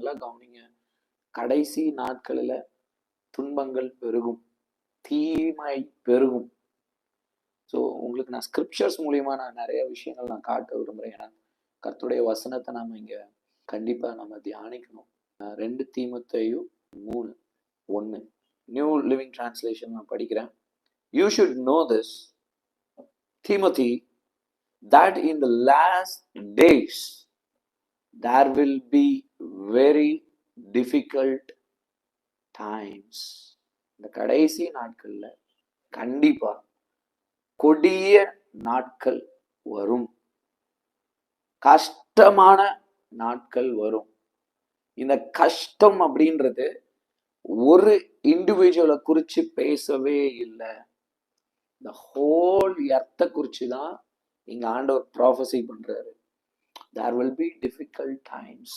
நல்லா கவனிங்க. கடைசி நாட்களில் துன்பங்கள் பெருகும், தீமை பெருகும். ஸோ உங்களுக்கு நான் ஸ்கிரிப்சர்ஸ் மூலியமா நான் நிறைய விஷயங்கள் நான் காட்ட விரும்புகிறேன். ஏன்னா கர்த்தருடைய வசனத்தை நம்ம இங்கே கண்டிப்பாக நம்ம தியானிக்கணும். 2 தீமோத்தேயு 3:1 நியூ லிவிங் டிரான்ஸ்லேஷன் நான் படிக்கிறேன். You should know this, Timothy, that in the last days there will be very difficult times. இந்த கடைசி நாட்கள்ல கண்டிப்பா கொடிய நாட்கள் வரும், கஷ்டமான நாட்கள் வரும். இந்த கஷ்டம் அப்படின்றது ஒரு இண்டிவிஜுவலை குறிச்சு பேசவே இல்லை, இந்த ஹோல் எர்த்தை குறிச்சு தான் இங்க ஆண்டவர் ப்ராஃபஸி பண்றாரு. There will be difficult times.